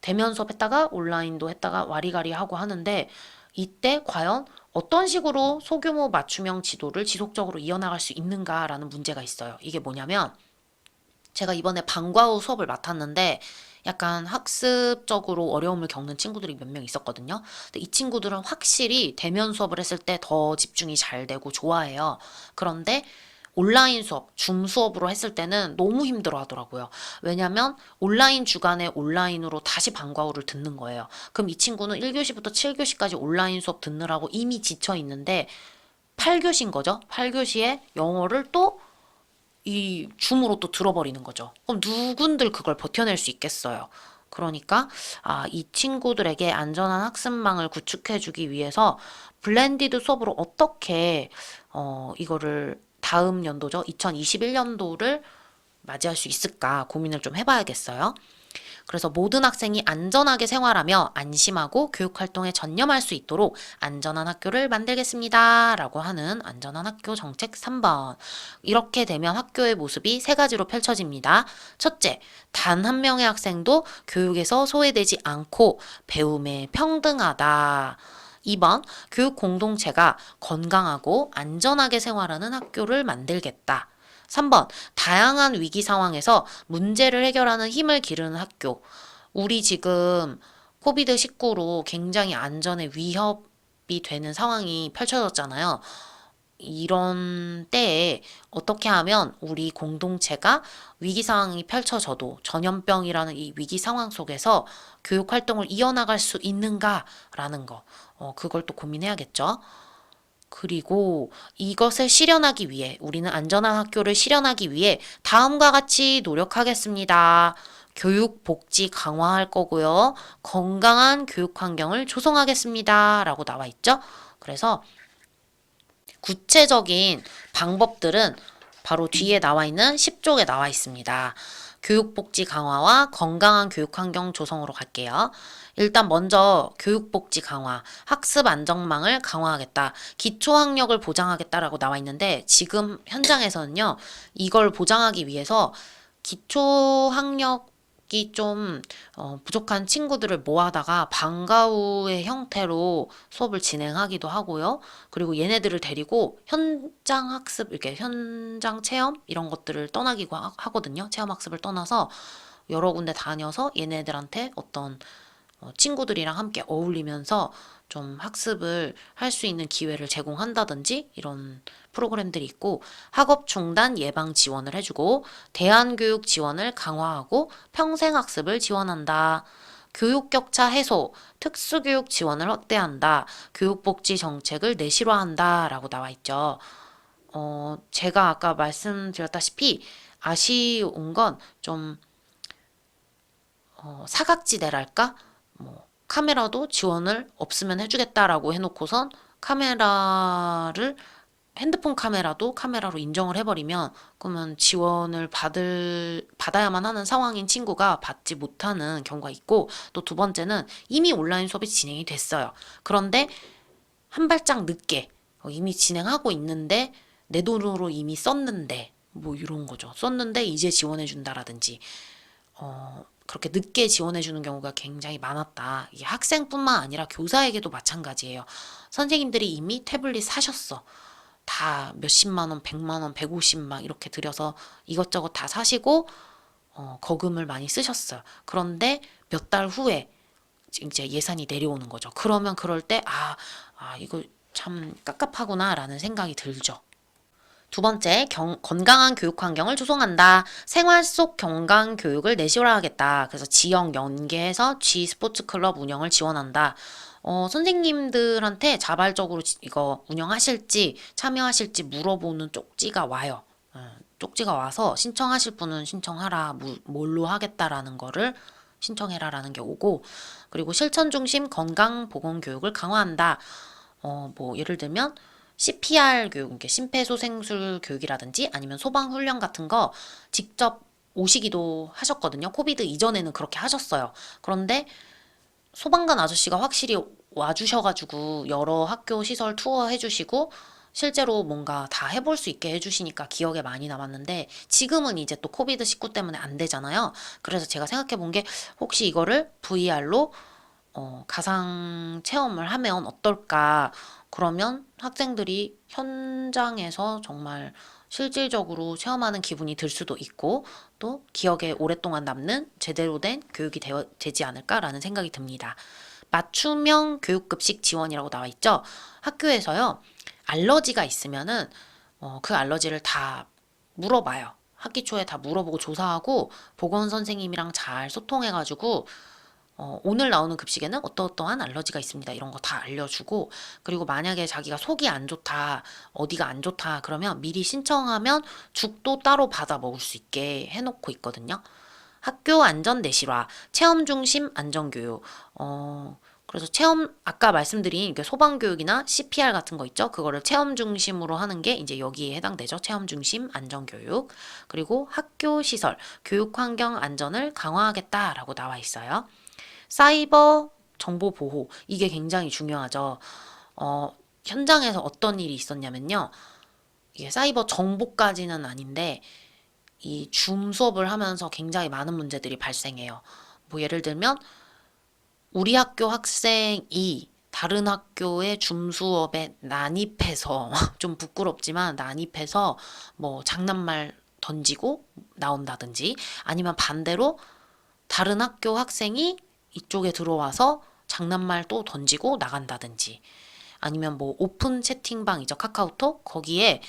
대면 수업 했다가 온라인도 했다가 와리가리 하고 하는데 이때 과연 어떤 식으로 소규모 맞춤형 지도를 지속적으로 이어나갈 수 있는가라는 문제가 있어요. 이게 뭐냐면 제가 이번에 방과 후 수업을 맡았는데 약간 학습적으로 어려움을 겪는 친구들이 몇 명 있었거든요. 근데 이 친구들은 확실히 대면 수업을 했을 때 더 집중이 잘 되고 좋아해요. 그런데 온라인 수업, 줌 수업으로 했을 때는 너무 힘들어 하더라고요. 왜냐면 온라인 주간에 온라인으로 다시 방과 후를 듣는 거예요. 그럼 이 친구는 1교시부터 7교시까지 온라인 수업 듣느라고 이미 지쳐 있는데 8교시인 거죠. 8교시에 영어를 또 이 줌으로 또 들어버리는 거죠. 그럼 누군들 그걸 버텨낼 수 있겠어요. 그러니까 이 친구들에게 안전한 학습망을 구축해주기 위해서 블렌디드 수업으로 어떻게 이거를 다음 연도죠. 2021년도를 맞이할 수 있을까 고민을 좀 해봐야겠어요. 그래서 모든 학생이 안전하게 생활하며 안심하고 교육활동에 전념할 수 있도록 안전한 학교를 만들겠습니다. 라고 하는 안전한 학교 정책 3번. 이렇게 되면 학교의 모습이 세 가지로 펼쳐집니다. 첫째, 단 한 명의 학생도 교육에서 소외되지 않고 배움에 평등하다. 2번, 교육 공동체가 건강하고 안전하게 생활하는 학교를 만들겠다. 3번, 다양한 위기 상황에서 문제를 해결하는 힘을 기르는 학교. 우리 지금 코비드19로 굉장히 안전에 위협이 되는 상황이 펼쳐졌잖아요. 이런 때에 어떻게 하면 우리 공동체가 위기 상황이 펼쳐져도 전염병이라는 이 위기 상황 속에서 교육 활동을 이어나갈 수 있는가라는 거. 그걸 또 고민해야겠죠. 그리고 이것을 실현하기 위해 우리는 안전한 학교를 실현하기 위해 다음과 같이 노력하겠습니다. 교육 복지 강화할 거고요. 건강한 교육 환경을 조성하겠습니다. 라고 나와 있죠. 그래서 구체적인 방법들은 바로 뒤에 나와 있는 10쪽에 나와 있습니다. 교육복지 강화와 건강한 교육환경 조성으로 갈게요. 일단 먼저 교육복지 강화, 학습 안전망을 강화하겠다, 기초학력을 보장하겠다라고 나와 있는데 지금 현장에서는요, 이걸 보장하기 위해서 기초학력이 좀 부족한 친구들을 모아다가 방과 후의 형태로 수업을 진행하기도 하고요. 그리고 얘네들을 데리고 현장 학습, 이렇게 현장 체험 이런 것들을 떠나기도 하거든요. 체험 학습을 떠나서 여러 군데 다녀서 얘네들한테 어떤 친구들이랑 함께 어울리면서 좀 학습을 할 수 있는 기회를 제공한다든지 이런 프로그램들이 있고, 학업 중단 예방 지원을 해주고 대안교육 지원을 강화하고 평생학습을 지원한다. 교육격차 해소, 특수교육 지원을 확대한다. 교육복지 정책을 내실화한다. 라고 나와 있죠. 제가 아까 말씀드렸다시피 아쉬운 건 좀 사각지대랄까? 뭐 카메라도 지원을 없으면 해주겠다라고 해놓고선 핸드폰 카메라도 카메라로 인정을 해버리면 그러면 지원을 받아야만 하는 상황인 친구가 받지 못하는 경우가 있고, 또 두 번째는 이미 온라인 수업이 진행이 됐어요. 그런데 한 발짝 늦게 이미 진행하고 있는데 내 돈으로 이미 썼는데 뭐 이런 거죠. 썼는데 이제 지원해 준다라든지 그렇게 늦게 지원해 주는 경우가 굉장히 많았다. 이게 학생뿐만 아니라 교사에게도 마찬가지예요. 선생님들이 이미 태블릿 사셨어. 다 몇십만 원, 100만 원, 150만 이렇게 들여서 이것저것 다 사시고 거금을 많이 쓰셨어요. 그런데 몇 달 후에 이제 예산이 내려오는 거죠. 그러면 그럴 때 이거 참 깝깝하구나라는 생각이 들죠. 두 번째, 건강한 교육 환경을 조성한다. 생활 속 건강 교육을 내실화하겠다. 그래서 지역 연계해서 G 스포츠 클럽 운영을 지원한다. 선생님들한테 자발적으로 이거 운영하실지 참여하실지 물어보는 쪽지가 와요. 쪽지가 와서 신청하실 분은 신청하라, 뭘로 하겠다라는 거를 신청해라라는 게 오고, 그리고 실천 중심 건강 보건 교육을 강화한다. 뭐 예를 들면 CPR 교육, 이렇게 심폐소생술 교육이라든지 아니면 소방 훈련 같은 거 직접 오시기도 하셨거든요. 코비드 이전에는 그렇게 하셨어요. 그런데 소방관 아저씨가 확실히 와주셔가지고 여러 학교 시설 투어 해주시고 실제로 뭔가 다 해볼 수 있게 해주시니까 기억에 많이 남았는데 지금은 이제 또 코비드-19 때문에 안 되잖아요. 그래서 제가 생각해 본 게 혹시 이거를 VR로 가상 체험을 하면 어떨까? 그러면 학생들이 현장에서 정말 실질적으로 체험하는 기분이 들 수도 있고 또 기억에 오랫동안 남는 제대로 된 교육이 되지 않을까라는 생각이 듭니다. 맞춤형 교육급식 지원이라고 나와 있죠. 학교에서요. 알러지가 있으면은 그 알러지를 다 물어봐요. 학기 초에 다 물어보고 조사하고 보건 선생님이랑 잘 소통해가지고 오늘 나오는 급식에는 어떠어떠한 알러지가 있습니다. 이런 거 다 알려주고 그리고 만약에 자기가 속이 안 좋다, 어디가 안 좋다 그러면 미리 신청하면 죽도 따로 받아 먹을 수 있게 해놓고 있거든요. 학교 안전 내실화, 체험 중심 안전교육. 그래서 체험, 아까 말씀드린 소방교육이나 CPR 같은 거 있죠? 그거를 체험 중심으로 하는 게 이제 여기에 해당되죠. 체험 중심 안전교육. 그리고 학교 시설, 교육 환경 안전을 강화하겠다라고 나와 있어요. 사이버 정보 보호, 이게 굉장히 중요하죠. 현장에서 어떤 일이 있었냐면요. 이게 사이버 정보까지는 아닌데, 이 줌 수업을 하면서 굉장히 많은 문제들이 발생해요. 뭐 예를 들면 우리 학교 학생이 다른 학교의 줌 수업에 난입해서 좀 부끄럽지만 난입해서 뭐 장난말 던지고 나온다든지 아니면 반대로 다른 학교 학생이 이쪽에 들어와서 장난말 또 던지고 나간다든지 아니면 뭐 오픈 채팅방이죠. 카카오톡 거기에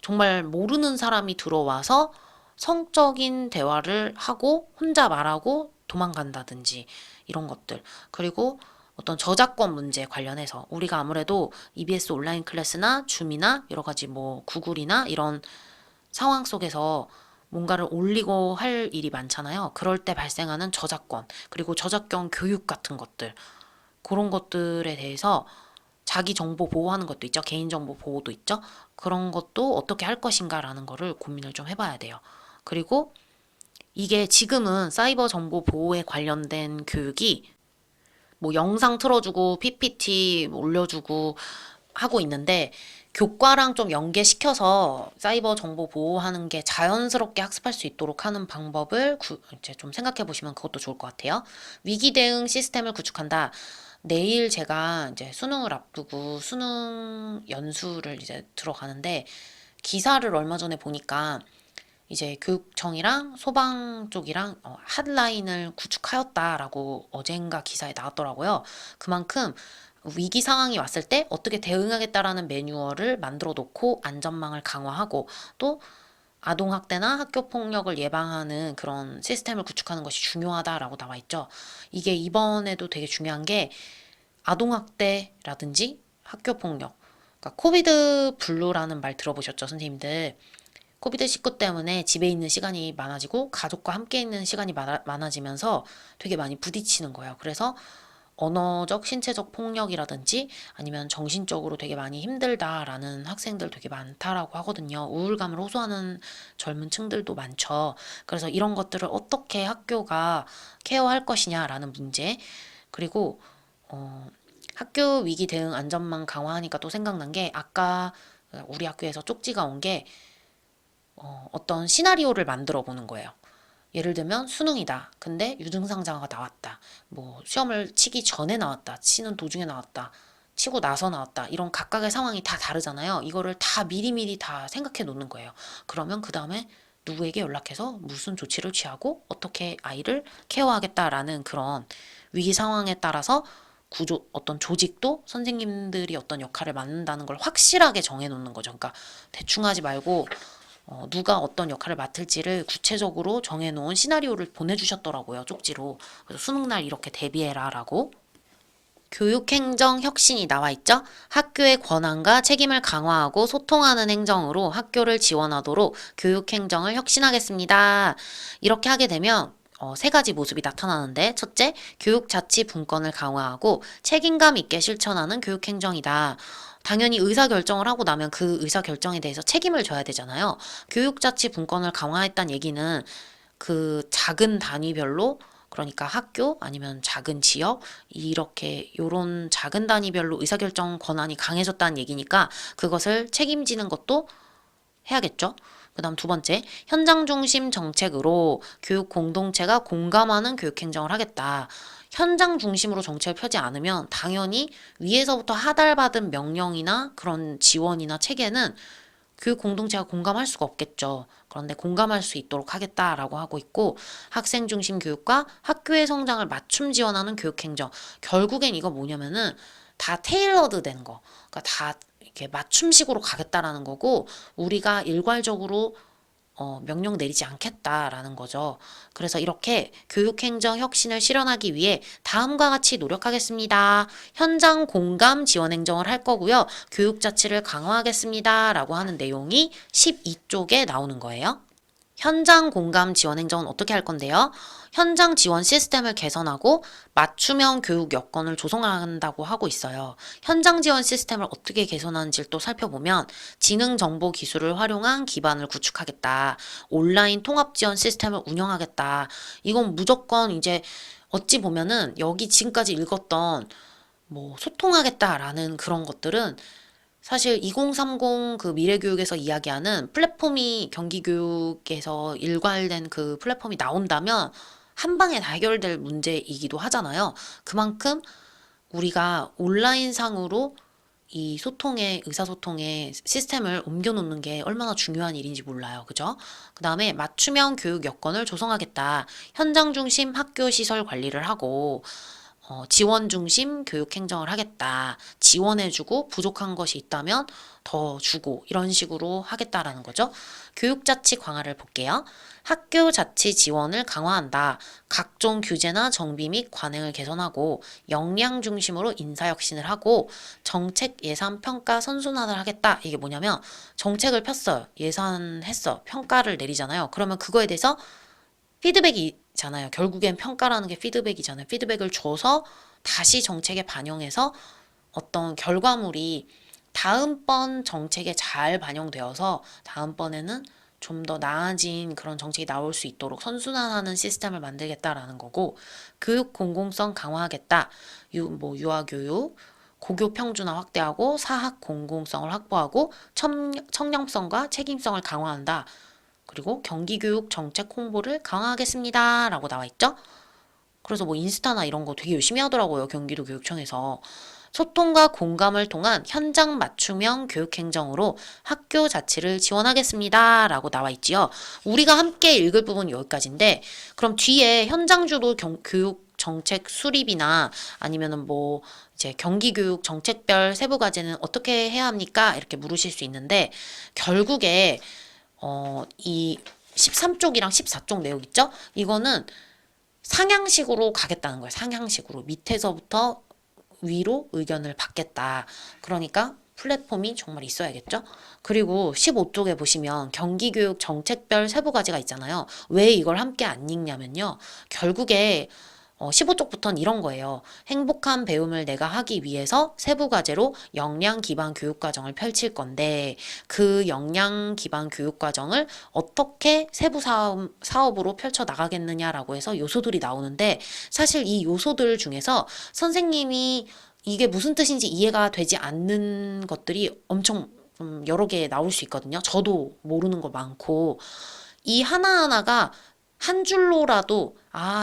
정말 모르는 사람이 들어와서 성적인 대화를 하고 혼자 말하고 도망간다든지 이런 것들. 그리고 어떤 저작권 문제 관련해서 우리가 아무래도 EBS 온라인 클래스나 줌이나 여러 가지 뭐 구글이나 이런 상황 속에서 뭔가를 올리고 할 일이 많잖아요. 그럴 때 발생하는 저작권, 그리고 저작권 교육 같은 것들. 그런 것들에 대해서 자기 정보 보호하는 것도 있죠. 개인정보 보호도 있죠. 그런 것도 어떻게 할 것인가라는 거를 고민을 좀 해봐야 돼요. 그리고 이게 지금은 사이버 정보 보호에 관련된 교육이 뭐 영상 틀어주고 PPT 올려주고 하고 있는데 교과랑 좀 연계시켜서 사이버 정보 보호하는 게 자연스럽게 학습할 수 있도록 하는 방법을 이제 좀 생각해 보시면 그것도 좋을 것 같아요. 위기 대응 시스템을 구축한다. 내일 제가 이제 수능을 앞두고 수능 연수를 이제 들어가는데 기사를 얼마 전에 보니까 이제 교육청이랑 소방 쪽이랑 핫라인을 구축하였다라고 어젠가 기사에 나왔더라고요. 그만큼 위기 상황이 왔을 때 어떻게 대응하겠다라는 매뉴얼을 만들어 놓고 안전망을 강화하고 또 아동학대나 학교폭력을 예방하는 그런 시스템을 구축하는 것이 중요하다라고 나와 있죠. 이게 이번에도 되게 중요한 게 아동학대라든지 학교폭력, 그러니까 코비드 블루라는 말 들어보셨죠, 선생님들? 코비드-19 때문에 집에 있는 시간이 많아지고 가족과 함께 있는 시간이 많아지면서 되게 많이 부딪히는 거예요. 그래서 언어적, 신체적 폭력이라든지 아니면 정신적으로 되게 많이 힘들다라는 학생들 되게 많다라고 하거든요. 우울감을 호소하는 젊은 층들도 많죠. 그래서 이런 것들을 어떻게 학교가 케어할 것이냐라는 문제. 그리고 학교 위기 대응 안전망 강화하니까 또 생각난 게 아까 우리 학교에서 쪽지가 온 게 어떤 시나리오를 만들어 보는 거예요. 예를 들면 수능이다. 근데 유증상자가 나왔다. 뭐 시험을 치기 전에 나왔다. 치는 도중에 나왔다. 치고 나서 나왔다. 이런 각각의 상황이 다 다르잖아요. 이거를 다 미리미리 다 생각해 놓는 거예요. 그러면 그 다음에 누구에게 연락해서 무슨 조치를 취하고 어떻게 아이를 케어하겠다라는 그런 위기 상황에 따라서 어떤 조직도 선생님들이 어떤 역할을 맡는다는 걸 확실하게 정해 놓는 거죠. 그러니까 대충 하지 말고 누가 어떤 역할을 맡을지를 구체적으로 정해놓은 시나리오를 보내주셨더라고요, 쪽지로. 그래서 수능날 이렇게 대비해라 라고. 교육행정 혁신이 나와 있죠? 학교의 권한과 책임을 강화하고 소통하는 행정으로 학교를 지원하도록 교육행정을 혁신하겠습니다. 이렇게 하게 되면 세 가지 모습이 나타나는데 첫째, 교육자치 분권을 강화하고 책임감 있게 실천하는 교육행정이다. 당연히 의사결정을 하고 나면 그 의사결정에 대해서 책임을 져야 되잖아요. 교육자치 분권을 강화했다는 얘기는 그 작은 단위별로 그러니까 학교 아니면 작은 지역 이렇게 요런 작은 단위별로 의사결정 권한이 강해졌다는 얘기니까 그것을 책임지는 것도 해야겠죠. 그 다음 두 번째, 현장 중심 정책으로 교육 공동체가 공감하는 교육 행정을 하겠다. 현장 중심으로 정책을 펴지 않으면 당연히 위에서부터 하달받은 명령이나 그런 지원이나 체계는 교육 공동체가 공감할 수가 없겠죠. 그런데 공감할 수 있도록 하겠다라고 하고 있고, 학생 중심 교육과 학교의 성장을 맞춤 지원하는 교육 행정. 결국엔 이거 뭐냐면은 다 테일러드 된 거. 그러니까 다 이렇게 맞춤식으로 가겠다라는 거고, 우리가 일괄적으로 명령 내리지 않겠다라는 거죠. 그래서 이렇게 교육행정 혁신을 실현하기 위해 다음과 같이 노력하겠습니다. 현장 공감 지원 행정을 할 거고요. 교육 자치를 강화하겠습니다. 라고 하는 내용이 12쪽에 나오는 거예요. 현장 공감 지원 행정은 어떻게 할 건데요? 현장 지원 시스템을 개선하고 맞춤형 교육 여건을 조성한다고 하고 있어요. 현장 지원 시스템을 어떻게 개선하는지를 또 살펴보면 지능 정보 기술을 활용한 기반을 구축하겠다. 온라인 통합 지원 시스템을 운영하겠다. 이건 무조건 이제 어찌 보면은 여기 지금까지 읽었던 뭐 소통하겠다라는 그런 것들은 사실 2030 그 미래교육에서 이야기하는 플랫폼이 경기교육에서 일괄된 그 플랫폼이 나온다면 한 방에 다 해결될 문제이기도 하잖아요. 그만큼 우리가 온라인상으로 이 의사소통의 시스템을 옮겨놓는 게 얼마나 중요한 일인지 몰라요. 그죠? 그 다음에 맞춤형 교육 여건을 조성하겠다. 현장 중심 학교 시설 관리를 하고, 지원 중심 교육 행정을 하겠다. 지원해주고 부족한 것이 있다면 더 주고 이런 식으로 하겠다라는 거죠. 교육자치 강화를 볼게요. 학교 자치 지원을 강화한다. 각종 규제나 정비 및 관행을 개선하고 역량 중심으로 인사혁신을 하고 정책 예산 평가 선순환을 하겠다. 이게 뭐냐면 정책을 폈어요. 예산했어. 평가를 내리잖아요. 그러면 그거에 대해서 피드백이잖아요. 결국엔 평가라는 게 피드백이잖아요. 피드백을 줘서 다시 정책에 반영해서 어떤 결과물이 다음번 정책에 잘 반영되어서 다음번에는 좀 더 나아진 그런 정책이 나올 수 있도록 선순환하는 시스템을 만들겠다라는 거고, 교육 공공성 강화하겠다. 유아교육, 고교 평준화 확대하고 사학 공공성을 확보하고 청렴성과 책임성을 강화한다. 그리고 경기교육 정책 홍보를 강화하겠습니다. 라고 나와 있죠. 그래서 뭐 인스타나 이런 거 되게 열심히 하더라고요. 경기도 교육청에서. 소통과 공감을 통한 현장 맞춤형 교육행정으로 학교 자치를 지원하겠습니다. 라고 나와 있지요. 우리가 함께 읽을 부분 여기까지인데, 그럼 뒤에 현장주도 교육 정책 수립이나 아니면은 뭐 이제 경기교육 정책별 세부 과제는 어떻게 해야 합니까? 이렇게 물으실 수 있는데, 결국에 이 13쪽이랑 14쪽 내용 있죠? 이거는 상향식으로 가겠다는 거예요. 상향식으로. 밑에서부터 위로 의견을 받겠다. 그러니까 플랫폼이 정말 있어야겠죠? 그리고 15쪽에 보시면 경기교육 정책별 세부 과제가 있잖아요. 왜 이걸 함께 안 읽냐면요. 결국에 15쪽부터는 이런 거예요. 행복한 배움을 내가 하기 위해서 세부 과제로 역량 기반 교육 과정을 펼칠 건데 그 역량 기반 교육 과정을 어떻게 세부 사업으로 펼쳐 나가겠느냐라고 해서 요소들이 나오는데 사실 이 요소들 중에서 선생님이 이게 무슨 뜻인지 이해가 되지 않는 것들이 엄청 여러 개 나올 수 있거든요. 저도 모르는 거 많고 이 하나하나가 한 줄로라도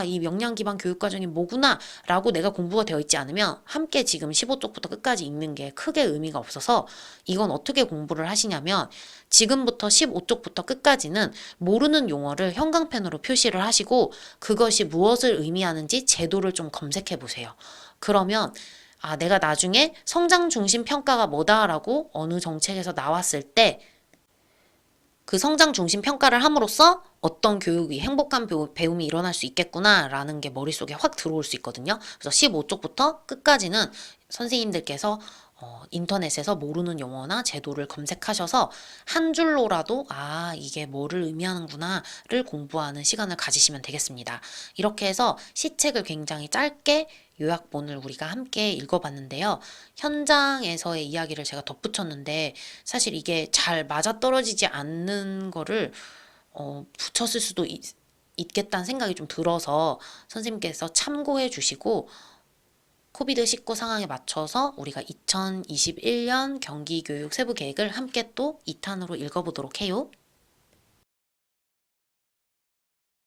이 역량 기반 교육 과정이 뭐구나 라고 내가 공부가 되어 있지 않으면 함께 지금 15쪽부터 끝까지 읽는 게 크게 의미가 없어서 이건 어떻게 공부를 하시냐면 지금부터 15쪽부터 끝까지는 모르는 용어를 형광펜으로 표시를 하시고 그것이 무엇을 의미하는지 제도를 좀 검색해 보세요. 그러면 내가 나중에 성장 중심 평가가 뭐다라고 어느 정책에서 나왔을 때 그 성장 중심 평가를 함으로써 어떤 교육이 행복한 배움이 일어날 수 있겠구나라는 게 머릿속에 확 들어올 수 있거든요. 그래서 15쪽부터 끝까지는 선생님들께서 인터넷에서 모르는 용어나 제도를 검색하셔서 한 줄로라도 이게 뭐를 의미하는구나를 공부하는 시간을 가지시면 되겠습니다. 이렇게 해서 시책을 굉장히 짧게 요약본을 우리가 함께 읽어봤는데요. 현장에서의 이야기를 제가 덧붙였는데 사실 이게 잘 맞아떨어지지 않는 거를 붙였을 수도 있겠다는 생각이 좀 들어서 선생님께서 참고해 주시고 코비드-19 상황에 맞춰서 우리가 2021년 경기교육 세부 계획을 함께 또 2탄으로 읽어보도록 해요.